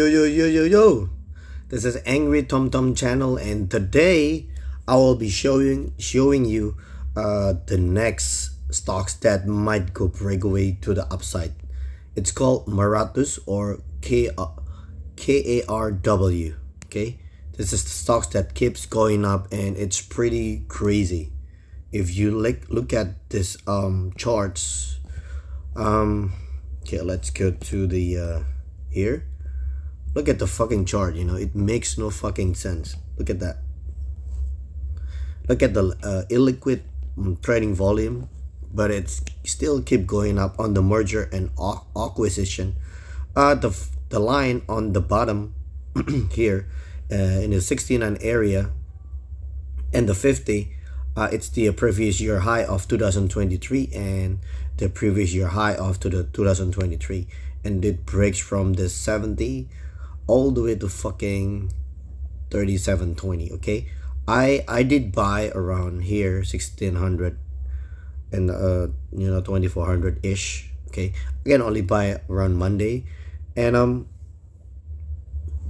Yo, this is Angry Tom Tom channel, and today I will be showing you the next stocks that might go breakaway to the upside. It's called Meratus, or KARW. Okay, this is the stocks that keeps going up, and it's pretty crazy. If you look at this charts, okay, let's go to the here. Look at the fucking chart, it makes no fucking sense. Look at that. Look at the illiquid trading volume, but it's still keep going up on the merger and acquisition. The line on the bottom here in the 69 area and the 50, it's the previous year high of 2023 and the previous year high of 2023, and it breaks from the 70 all the way to fucking 37.20. okay, I did buy around here 1600 and 2400 ish. Okay, I can only buy around Monday, and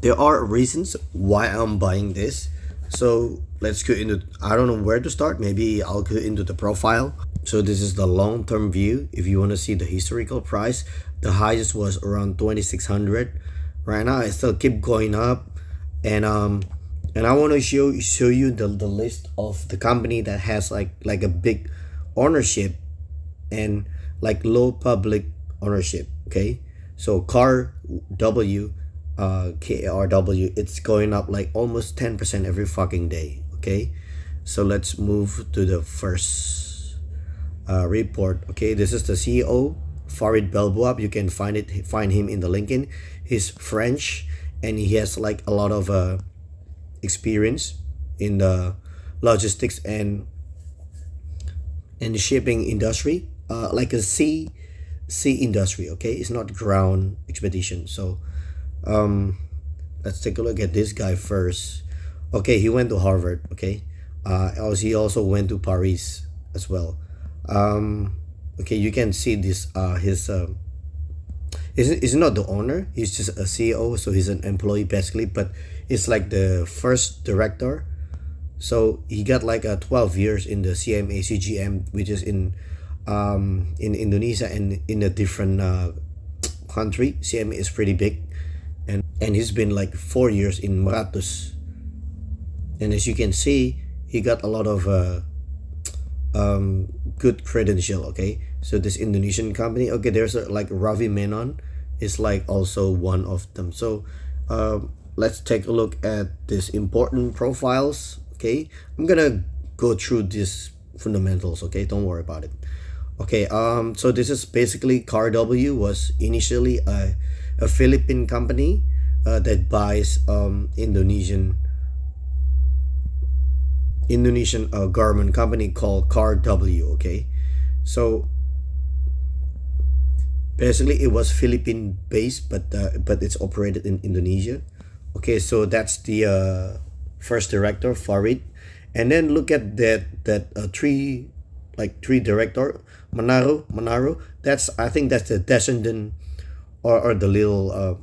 there are reasons why I'm buying this. So let's go into, I don't know where to start. Maybe I'll go into the profile. So this is the long-term view. If you want to see the historical price, the highest was around 2600. Right now it still keep going up, and I want to show you the list of the company that has like a big ownership and like low public ownership. Okay, so KARW, it's going up like almost 10% every fucking day. Okay, so let's move to the first report. Okay, this is the CEO, Farid Belboab. You can find him in the LinkedIn. He's French, and he has like a lot of experience in the logistics and the shipping industry, like a sea industry. Okay, it's not ground expedition. So let's take a look at this guy first. Okay, he went to Harvard. Okay, he also went to Paris as well. Okay, you can see this he's not the owner, he's just a CEO, so he's an employee basically, but he's like the first director. So he got like 12 years in the CGM, which is in Indonesia and in a different country. CMA is pretty big, and he's been like 4 years in Meratus, and as you can see, he got a lot of good credential. Okay, so this Indonesian company, okay, there's like Ravi Menon is like also one of them. So let's take a look at this important profiles. Okay, I'm gonna go through these fundamentals. Okay, don't worry about it. Okay, so this is basically KARW was initially a Philippine company that buys Indonesian government company called KARW. Okay, so basically it was Philippine based, but it's operated in Indonesia. Okay, so that's the first director, Farid, and then look at that three director, Manaro. I think that's the descendant or the little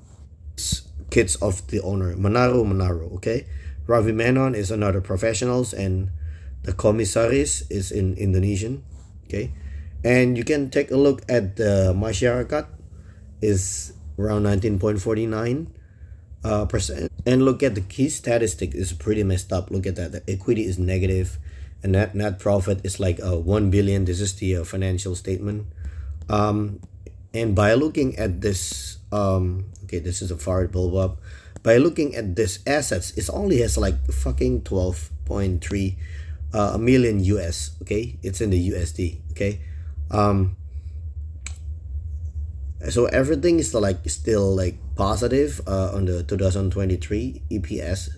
kids of the owner, Manaro. Okay, Ravi Menon is another professionals, and the commissaris is in Indonesian. Okay, and you can take a look at the masyarakat is around 19.49%, and look at the key statistic is pretty messed up. Look at that, the equity is negative, and net profit is like 1 billion. This is the financial statement, and by looking at this, okay, this is a Farid Belboab. By looking at this assets, it only has like fucking 12.3 million US. Okay, it's in the USD. Okay, so everything is like still like positive on the 2023 EPS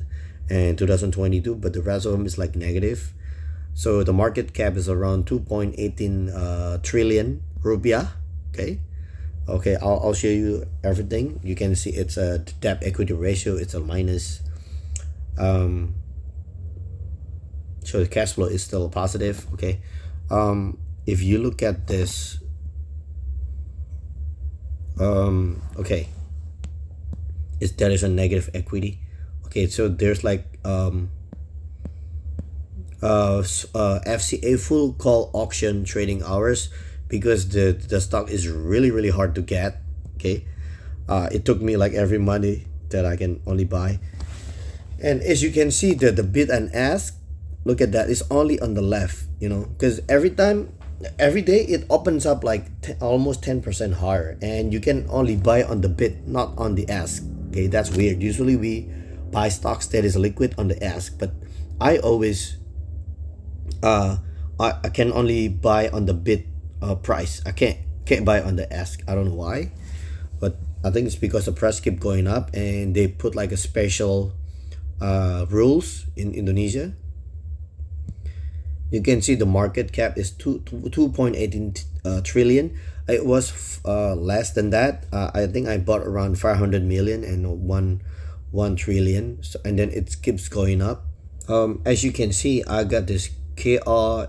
and 2022, but the rest of them is like negative. So the market cap is around 2.18 trillion rupiah. Okay, I'll show you everything. You can see it's a debt equity ratio, it's a minus. So the cash flow is still positive. Okay, if you look at this, okay, is there is a negative equity. Okay, so there's like FCA full call auction trading hours, because the stock is really hard to get. Okay, it took me like every money that I can only buy. And as you can see, the bid and ask, look at that, it's only on the left, you know, because every day it opens up like almost 10% higher, and you can only buy on the bid, not on the ask. Okay, that's weird. Usually we buy stocks that is liquid on the ask, but I always I can only buy on the bid price. I can't buy on the ask. I don't know why, but I think it's because the price keep going up, and they put like a special rules in Indonesia. You can see the market cap is 2.18 trillion. It was less than that. I think I bought around 500 million and 1 trillion. So, and then it keeps going up. As you can see, I got this KARW,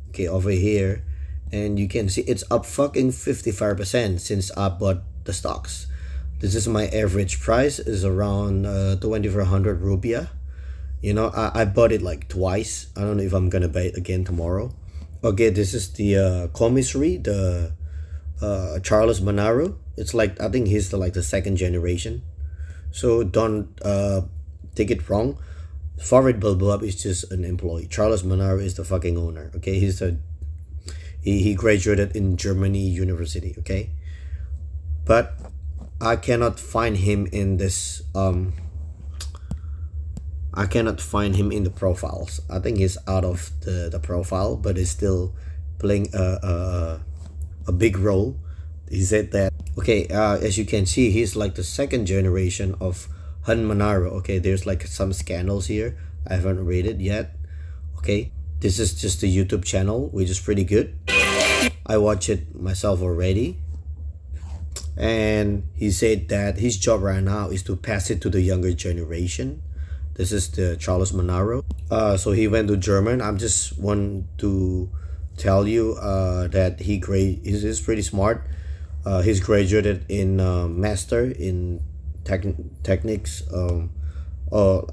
okay, over here, and you can see it's up fucking 55% since I bought the stocks. This is my average price, is around 2400 rupiah. You know, I bought it like twice. I don't know if I'm gonna buy it again tomorrow. Okay, this is the commissary, the Charles Manaro. It's like, I think he's like the second generation, so don't take it wrong. Farid Balboab is just an employee. Charles Manaro is the fucking owner. Okay, he graduated in Germany university. Okay, but I cannot find him in this I cannot find him in the profiles. I think he's out of the profile, but he's still playing a big role. He said that, okay, as you can see, he's like the second generation of Han Manaro. Okay, there's like some scandals here. I haven't read it yet. Okay, this is just the YouTube channel, which is pretty good. I watched it myself already. And he said that his job right now is to pass it to the younger generation. This is the Charles Manaro. So he went to German. I'm just want to tell you that he's pretty smart. He's graduated in master in techniques,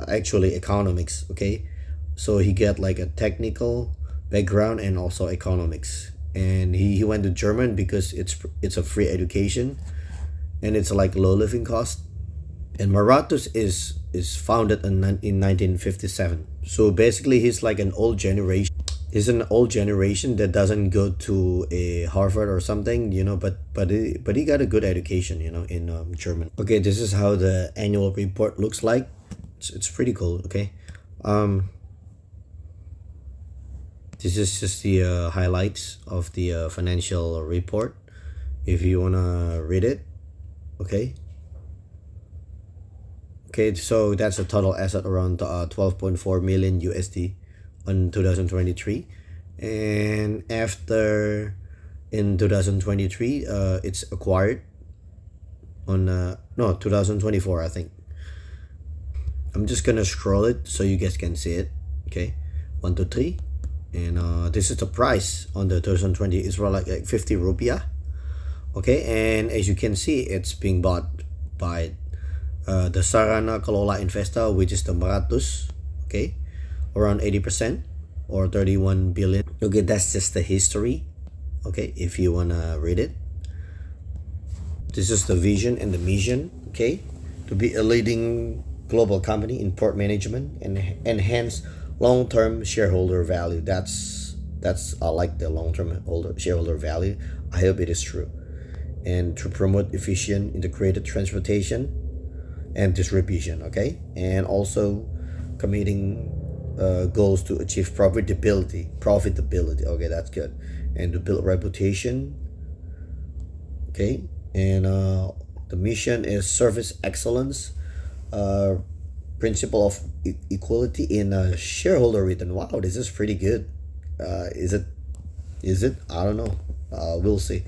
actually economics. Okay, so he get like a technical background and also economics, and he went to German because it's a free education, and it's like low living cost. And Meratus is founded in 1957. So basically he's like an old generation. He's an old generation that doesn't go to a Harvard or something, you know, but he got a good education, you know, in German. Okay, this is how the annual report looks like. It's pretty cool. Okay, this is just the highlights of the financial report, if you wanna read it. Okay, so that's a total asset around 12.4 million USD on 2023, and after in 2023 it's acquired on no, 2024 I think. I'm just gonna scroll it so you guys can see it. Okay, 1 2 3, and this is the price on the 2020. It's for like 50 rupiah. Okay, and as you can see, it's being bought by the Sarana Kelola investor, which is the Meratus. Okay, around 80% or 31 billion. Okay, that's just the history. Okay, if you wanna read it, this is the vision and the mission. Okay, to be a leading global company in port management and enhance long-term shareholder value. That's I like the long-term shareholder value. I hope it is true. And to promote efficient integrated transportation and distribution. Okay, and also committing goals to achieve profitability. Okay, that's good. And to build reputation. Okay, and the mission is service excellence, principle of equality in shareholder return. Wow, this is pretty good. Is it? I don't know. We'll see.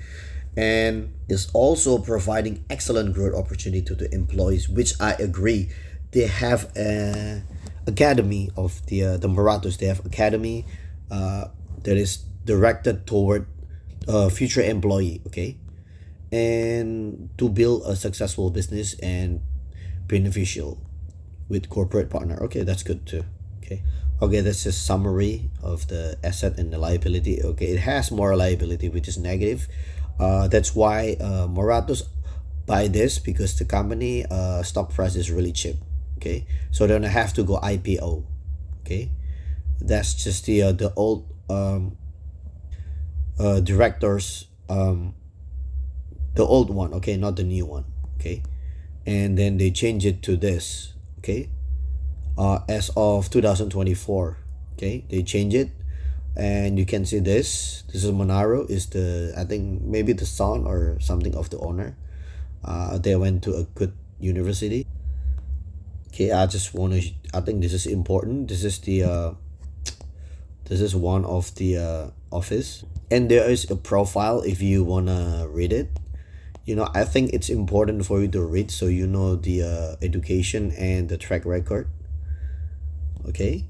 And is also providing excellent growth opportunity to the employees, which I agree. They have an academy of the Meratus. They have academy that is directed toward future employee. Okay, and to build a successful business and beneficial with corporate partner. Okay, that's good too. Okay, that's a summary of the asset and the liability. Okay, it has more liability, which is negative. That's why Meratus buy this, because the company stock price is really cheap. Okay, so they don't have to go IPO. Okay, that's just the old directors, the old one. Okay, not the new one. Okay, and then they change it to this. Okay, as of 2024. Okay, they change it, and you can see this is Monaro, is the, I think maybe the son or something of the owner. They went to a good university. Okay, I just want to, I think this is important. This is the this is one of the office, and there is a profile if you wanna read it. You know, I think it's important for you to read, so you know the education and the track record. Okay,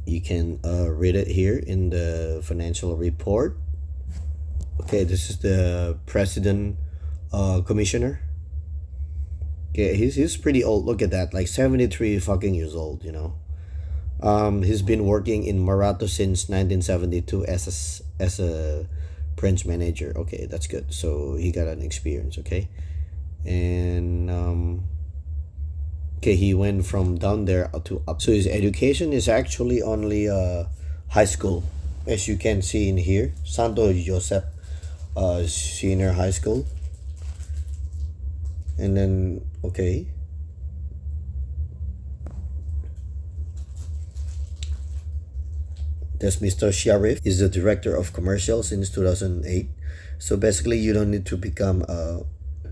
you can read it here in the financial report. Okay, this is the president commissioner. Okay, he's pretty old. Look at that, like 73 fucking years old, you know. He's been working in Meratus since 1972 as a branch manager. Okay, that's good. So he got an experience. Okay, and okay, he went from down there to up. So his education is actually only high school, as you can see in here, Santo Joseph Senior High School. And then okay, there's Mr. Sharif, is the director of commercial since 2008. So basically, you don't need to become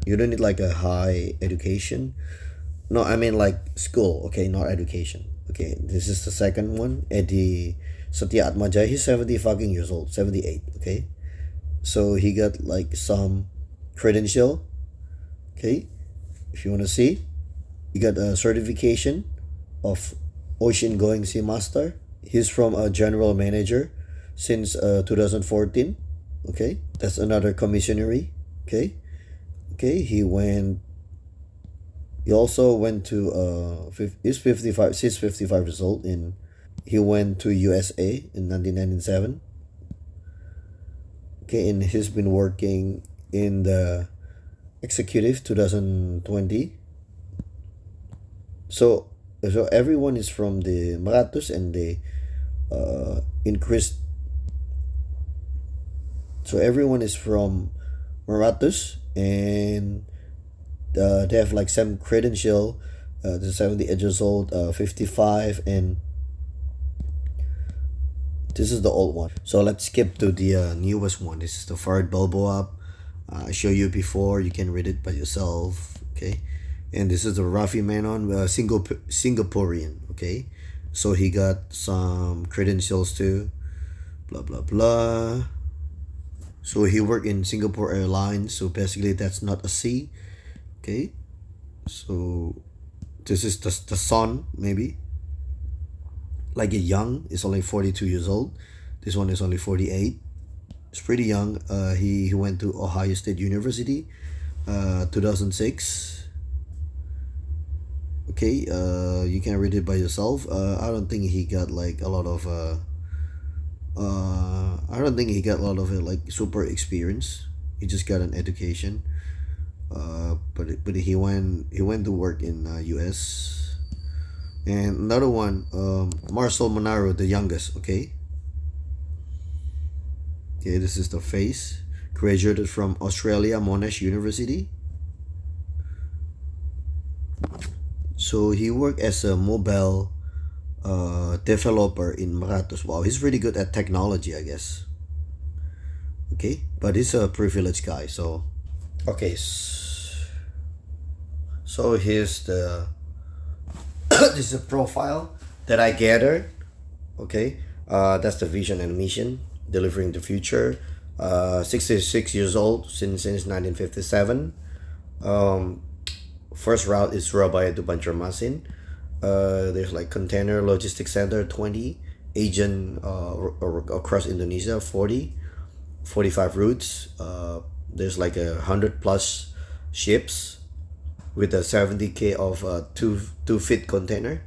you don't need like a high education. No, I mean like school. Okay, not education. Okay, this is the second one, Eddie Satya Atmaja. He's 70 fucking years old, 78. Okay, so he got like some credential. Okay, if you want to see, he got a certification of Ocean Going Sea Master. He's from a general manager since 2014. Okay, that's another commissionary. Okay, he also went to he's 55 years old, and he went to USA in 1997. Okay, and he's been working in the executive 2020. So everyone is from the Meratus, and they increased. So everyone is from Meratus, and they have like some credential. The 78 years old, 55, and this is the old one. So let's skip to the newest one. This is the Fard Balboa. I show you before, you can read it by yourself. Okay, and this is the Rafi Menon, Singaporean. Okay, so he got some credentials too, blah blah blah. So he worked in Singapore Airlines, so basically that's not a C. Okay, so this is the son, maybe like a young, is only 42 years old. This one is only 48. It's pretty young. He went to Ohio State University 2006. Okay, you can read it by yourself. I don't think he got like a lot of I don't think he got a lot of like super experience. He just got an education. But he went to work in US. And another one, Marcel Monaro, the youngest. Okay, this is the face. Graduated from Australia Monash University. So he worked as a mobile developer in Meratus. Wow, he's really good at technology, I guess. Okay, but he's a privileged guy. So okay, so here's the this is a profile that I gathered. Okay, that's the vision and mission, delivering the future. 66 years old since 1957. First route is Surabaya to Banjarmasin. There's like container logistics center 20, agent across Indonesia 40, 45 routes. There's like 100 plus ships with a 70k of 2-feet container,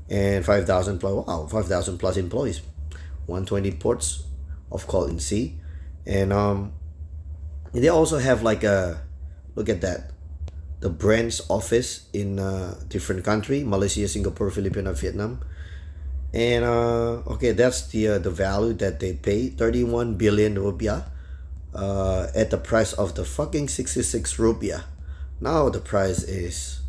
and 5,000 plus, wow, 5,000 plus employees, 120 ports of call in sea. And they also have like a, look at that, the branch office in different country: Malaysia, Singapore, Philippines, and Vietnam. And okay, that's the value that they pay, 31 billion rupiah, at the price of the fucking 66 rupiah. Now the price is,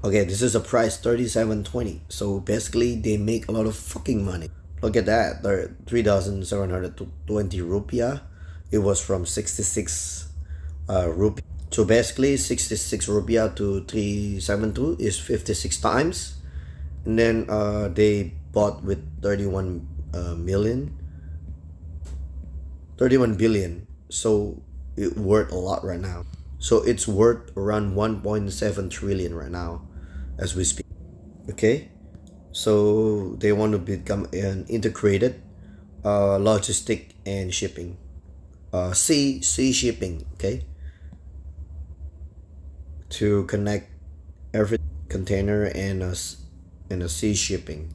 okay, this is a price 37.20. So basically they make a lot of fucking money. Look at that, 3,720 rupiah. It was from 66 rupiah. So basically 66 rupiah to 372 is 56 times. And then they bought with 31 billion. So it worth a lot right now. So it's worth around 1.7 trillion right now as we speak. Okay, so they want to become an integrated logistic and shipping, sea shipping, okay, to connect every container and a sea shipping.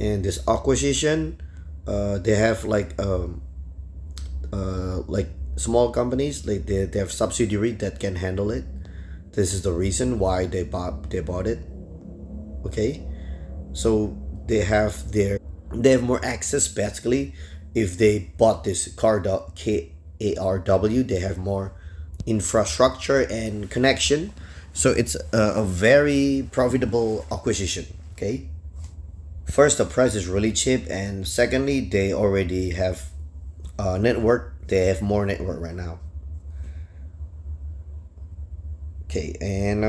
And this acquisition, they have like small companies, like they have subsidiary that can handle it. This is the reason why they bought it. Okay, so they have more access. Basically, if they bought this KARW, they have more infrastructure and connection. So it's a very profitable acquisition. Okay, first, the price is really cheap, and secondly, they already have network. They have more network right now. Okay, and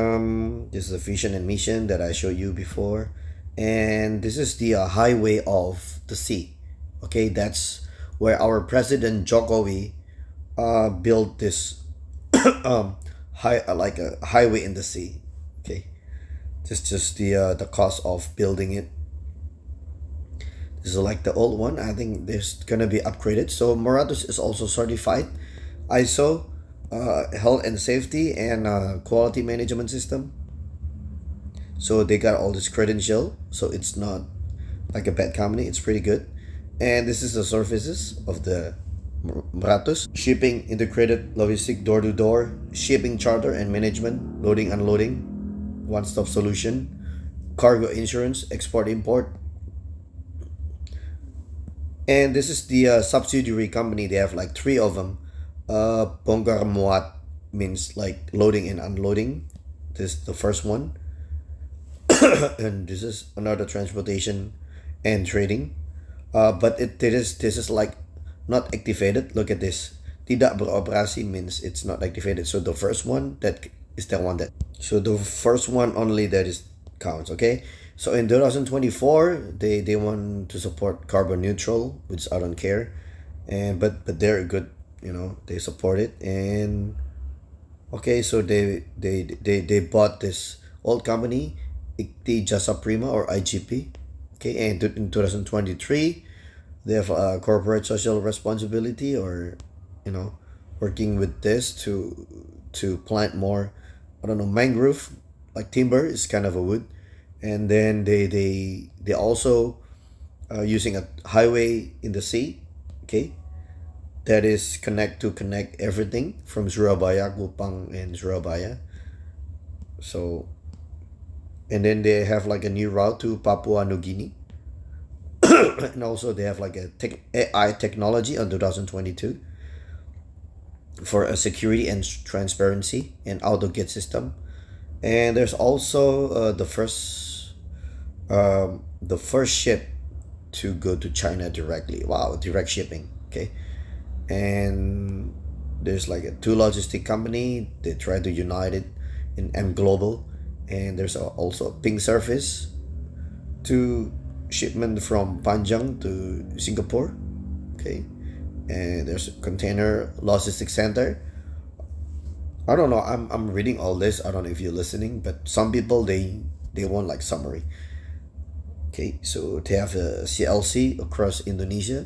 this is the vision and mission that I showed you before, and this is the highway of the sea. Okay, that's where our President Jokowi built this like a highway in the sea. Okay, this is just the cost of building it. This is like the old one. I think there's gonna be upgraded. So Meratus is also certified ISO health and safety and quality management system. So they got all this credential. So it's not like a bad company. It's pretty good. And this is the services of the Meratus: shipping, integrated logistic, door-to-door, shipping, charter and management, loading, unloading, one-stop solution, cargo insurance, export, import. And this is the subsidiary company. They have like 3 of them. Bongkar Muat means like loading and unloading. This is the first one. And this is another, transportation and trading. But this is like not activated. Look at this. Tidak beroperasi means it's not activated. So the first one, that is the one that. So the first one only that is counts. Okay. So in 2024, they want to support carbon neutral, which I don't care, and but they're good, you know, they support it. And okay, so they bought this old company, IKTI Jasa Prima or IGP. Okay, and in 2023, they have a corporate social responsibility, or you know, working with this to plant more, I don't know, mangrove, like timber is kind of a wood. And then they also using a highway in the sea, okay, that is connect everything from Surabaya, Kupang, and Surabaya. So, and then they have like a new route to Papua New Guinea. And also they have like a AI technology on 2022 for a security and transparency and auto gate system. And there's also the first ship to go to China directly. Wow, direct shipping. Okay, and there's like a 2 logistic company. They try to unite it in M Global, and there's also a ping service to shipment from Panjang to Singapore. Okay, and there's a container logistics center. I don't know, I'm reading all this. I don't know if you're listening, but some people they want like summary. Okay, so they have a CLC across Indonesia.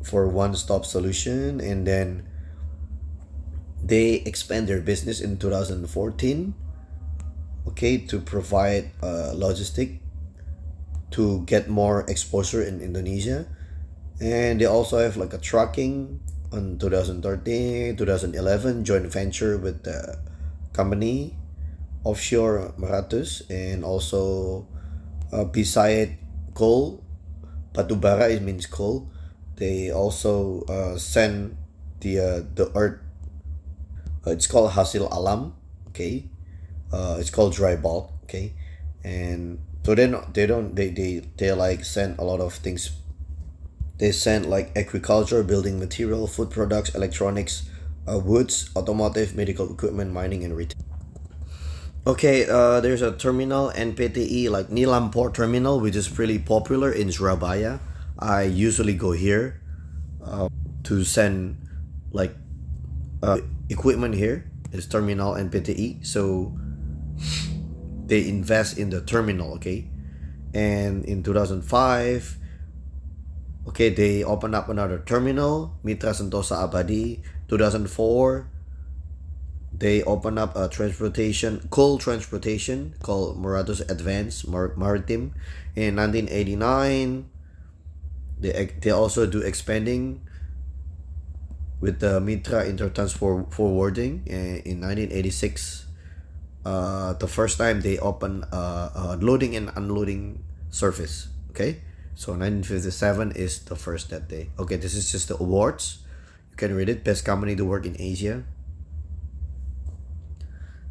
for one-stop solution, and then they expand their business in 2014, okay, to provide logistic to get more exposure in Indonesia. And they also have like a trucking on 2013, 2011 joint venture with the company offshore Meratus, and also beside coal, batubara, it means coal. They also send the earth. It's called hasil alam, okay. It's called dry bulk, okay. And so they like send a lot of things. They send like agriculture, building material, food products, electronics, woods, automotive, medical equipment, mining, and retail. Okay, there's a terminal NPTE like Nilam Port Terminal, which is really popular in Surabaya. I usually go here to send like equipment here. It's terminal NPTE, so they invest in the terminal, okay. And in 2005, okay, they open up another terminal, Mitra Sentosa Abadi. 2004, they open up a coal transportation called Meratus Advanced Maritime. In 1989, they also do expanding with the Mitra Intertrans Forwarding. In 1986, the first time they open loading and unloading service, okay. So 1957 is the first that day. Okay, this is just the awards. You can read it. Best company to work in Asia.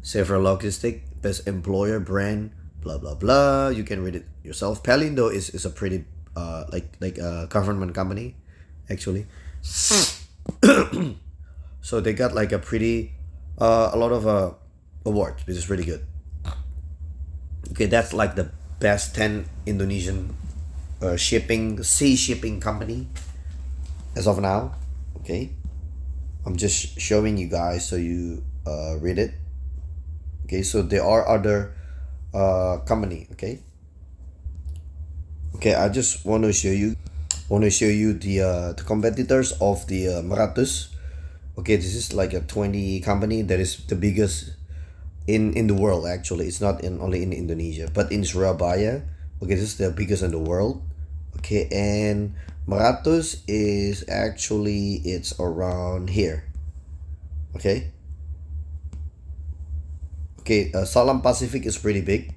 Safer Logistic, best employer brand, blah blah blah. You can read it yourself. Palindo is a pretty like a government company, actually. So they got like a pretty a lot of awards, which is really good. Okay, that's like the best 10 Indonesian sea shipping company as of now. Okay, I'm just showing you guys so you read it. Okay, so there are other company. Okay, I just want to show you the competitors of the Meratus. Okay, this is like a 20 company that is the biggest in the world. Actually, it's not only in Indonesia, but in Surabaya. Okay, this is the biggest in the world. Okay, and Meratus is actually, it's around here. Okay. Okay, Salam Pacific is pretty big.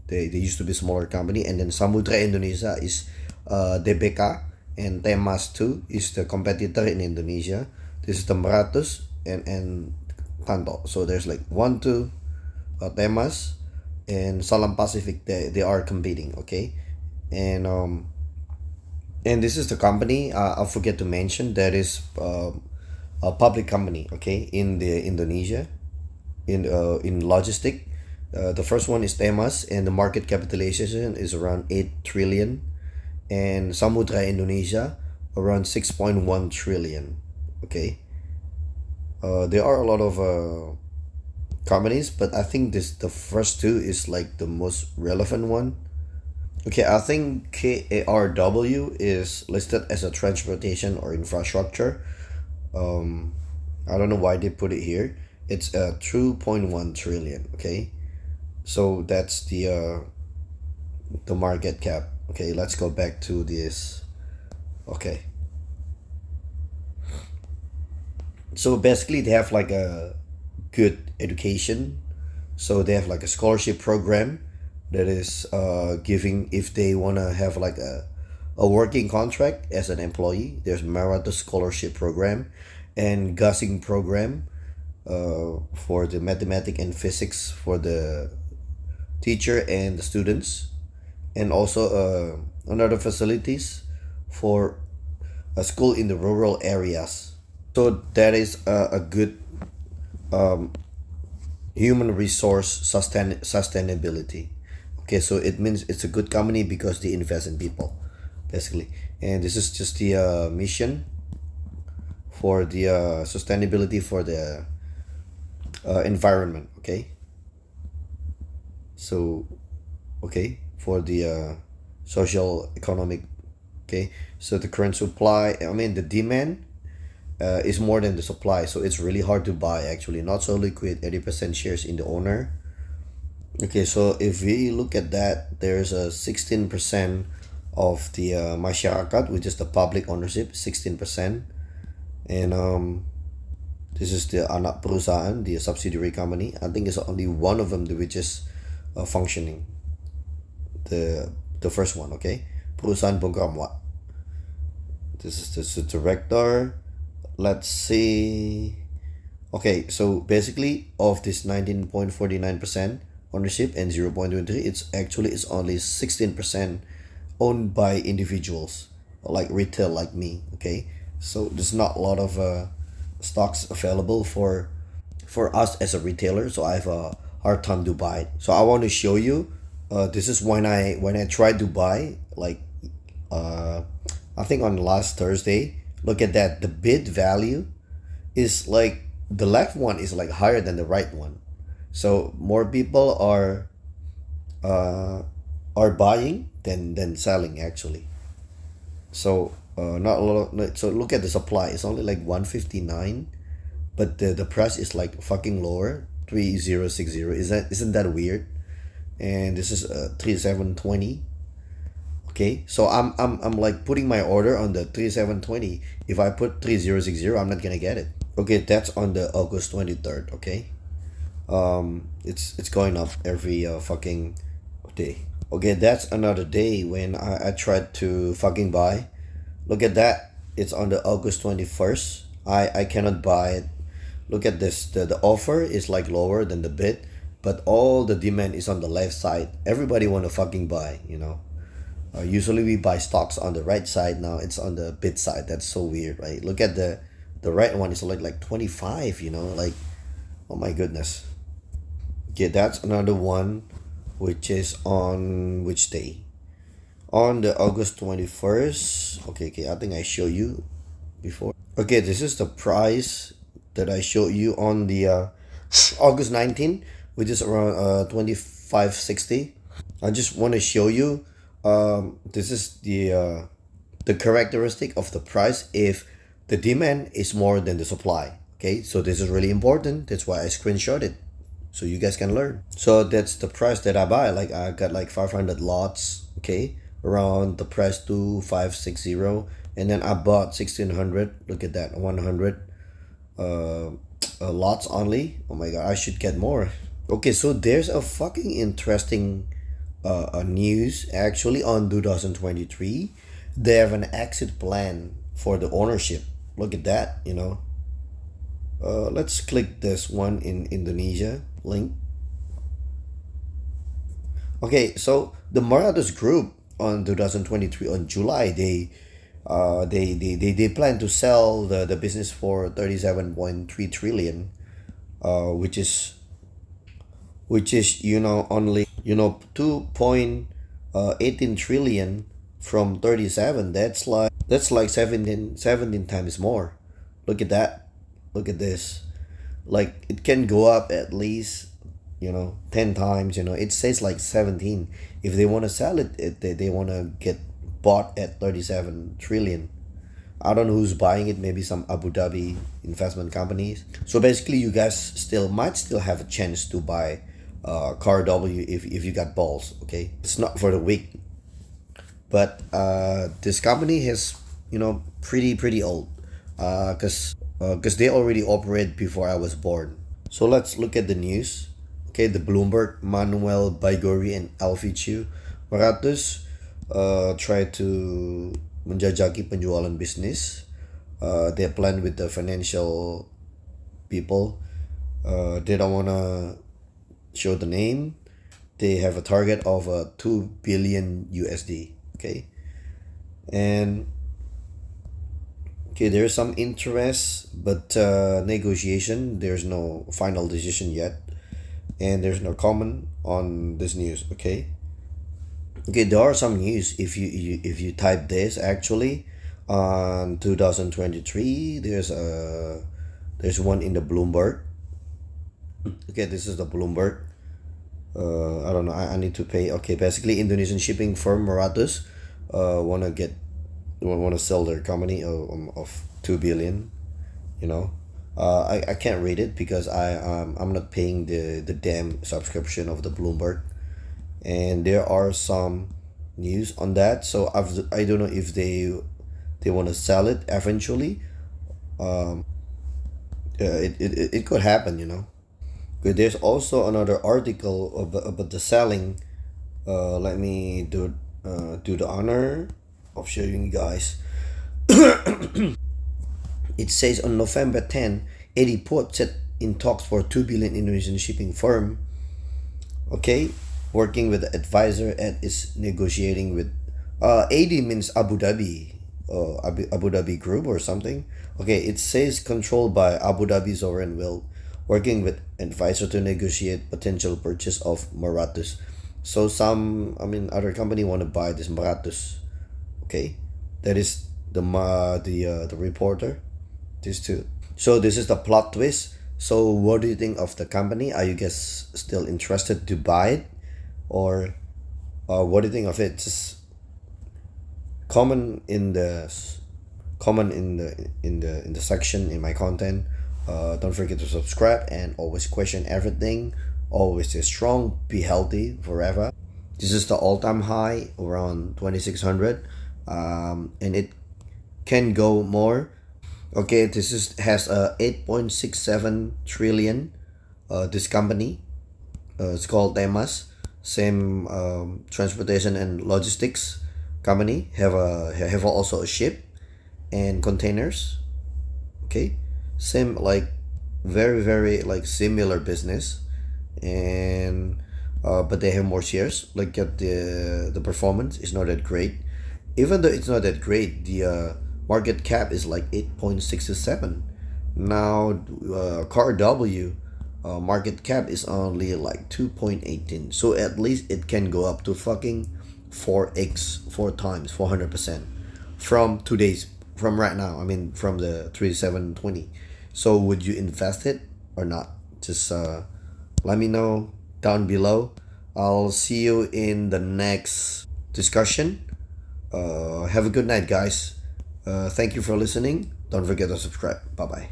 They used to be a smaller company. And then Samudra Indonesia is DBK, and Temas 2 is the competitor in Indonesia. This is the Meratus and Kanto. So there's like 1, 2, Temas and Salam Pacific. They are competing, okay. And this is the company I forget to mention that is a public company, okay, in the Indonesia. In logistic, the first one is Temas, and the market capitalization is around 8 trillion, and Samudra Indonesia around 6.1 trillion. Okay, there are a lot of companies, but I think the first two is like the most relevant one. Okay, I think KARW is listed as a transportation or infrastructure. I don't know why they put it here. It's 2.1 trillion. Okay, so that's the market cap. Okay, let's go back to this. Okay, so basically they have like a good education. So they have like a scholarship program that is giving, if they want to have like a working contract as an employee, there's Meratus scholarship program and Gasing program for the mathematics and physics for the teacher and the students, and also another facilities for a school in the rural areas. So that is a good human resource sustainability. Okay, so it means it's a good company because they invest in people, basically. And this is just the mission for the sustainability for the environment. Okay, so okay, for the social economic Okay, so the current supply, I mean the demand is more than the supply, so it's really hard to buy actually. Not so liquid, 80% shares in the owner. Okay, so if we look at that, there's a 16% of the masyarakat, which is the public ownership, 16%. And this is the anak perusahaan, the subsidiary company. I think it's only one of them which is functioning. The first one, okay? Perusahaan bongkar muat. This is the director. Let's see. Okay, so basically of this 19.49% ownership and 0.23, it's only 16% owned by individuals, like retail like me. Okay, so there's not a lot of stocks available for us as a retailer, so I have a hard time to buy it. So I want to show you, this is when I tried to buy, like I think on last Thursday. Look at that, the bid value is like, the left one is like higher than the right one, so more people are buying than selling actually. So not a lot. So look at the supply, it's only like 159, but the price is like fucking lower, 3060. Isn't that weird? And this is 3720. Okay, so I'm like putting my order on the 3720. If I put 3060, I'm not gonna get it. Okay, that's on the August 23rd. Okay, it's going up every fucking day. Okay, that's another day when I tried to fucking buy. Look at that, it's on the August 21st. I cannot buy it. Look at this, the offer is like lower than the bid, but all the demand is on the left side. Everybody want to fucking buy, you know. Usually we buy stocks on the right side, now it's on the bid side. That's so weird, right? Look at the right one is like 25, you know, like, oh my goodness. Okay, that's another one, which is on which day? On the August 21st. Okay, I think I showed you before. Okay, this is the price that I showed you on the August 19, which is around 2560. I just want to show you, this is the characteristic of the price if the demand is more than the supply. Okay, so this is really important. That's why I screenshot it, so you guys can learn. So that's the price that I buy. Like I got like 500 lots, okay, around the price 2560, and then I bought 1600. Look at that, 100 lots only. Oh my god, I should get more. Okay, so there's a fucking interesting news actually on 2023. They have an exit plan for the ownership. Look at that, you know. Let's click this one in Indonesia link. Okay, so the Meratus group on 2023 on July, they plan to sell the business for 37.3 trillion, which is you know only 2.18 trillion from 37. That's like 17 times more. Look at that. Look at this. Like it can go up at least, you know, 10 times. You know, it says like 17. If they want to sell it, they want to get bought at 37 trillion. I don't know who's buying it. Maybe some Abu Dhabi investment companies. So basically, you guys might still have a chance to buy KARW if you got balls. Okay, it's not for the weak, but this company has, you know, pretty old, because they already operate before I was born. So let's look at the news. Okay, the Bloomberg, Manuel Baigori and Alficio Meratus try to menjajaki penjualan bisnis. They plan with the financial people. They don't wanna show the name. They have a target of 2 billion USD. Okay, and okay, there's some interest, but negotiation. There's no final decision yet, and there's no comment on this news. Okay, there are some news. If you type this actually on 2023, there's one in the Bloomberg. Okay, this is the Bloomberg. I don't know. I need to pay. Okay, basically Indonesian shipping firm Meratus wanna get want to sell their company of 2 billion, you know. I can't read it because I'm not paying the damn subscription of the Bloomberg, and there are some news on that. So I don't know if they want to sell it eventually. It could happen, you know. But there's also another article about the selling. Let me do the honor of showing you guys. It says on November 10, AD Port set in talks for 2 billion Indonesian shipping firm. Okay, working with the advisor and is negotiating with AD means Abu Dhabi, Abu Dhabi Group or something. Okay, it says controlled by Abu Dhabi Sovereign Wealth, working with advisor to negotiate potential purchase of Meratus. So other company want to buy this Meratus. Okay, that is the reporter. These two. So this is the plot twist. So what do you think of the company? Are you guys still interested to buy it, or what do you think of it? Just comment in the section in my content. Don't forget to subscribe and always question everything. Always stay strong, be healthy forever. This is the all-time high around 2600, and it can go more. Okay, this has a 8.67 trillion. This company, it's called Temas. Same transportation and logistics company. Have also a ship and containers. Okay, same like very like similar business, and but they have more shares. Like the performance is not that great. Even though it's not that great, the market cap is like 8.67. Now KARW market cap is only like 2.18. So at least it can go up to fucking 4x, 4 times, 400% from right now. I mean from the 3720. So would you invest it or not? Just let me know down below. I'll see you in the next discussion. Have a good night, guys. Thank you for listening. Don't forget to subscribe. Bye bye.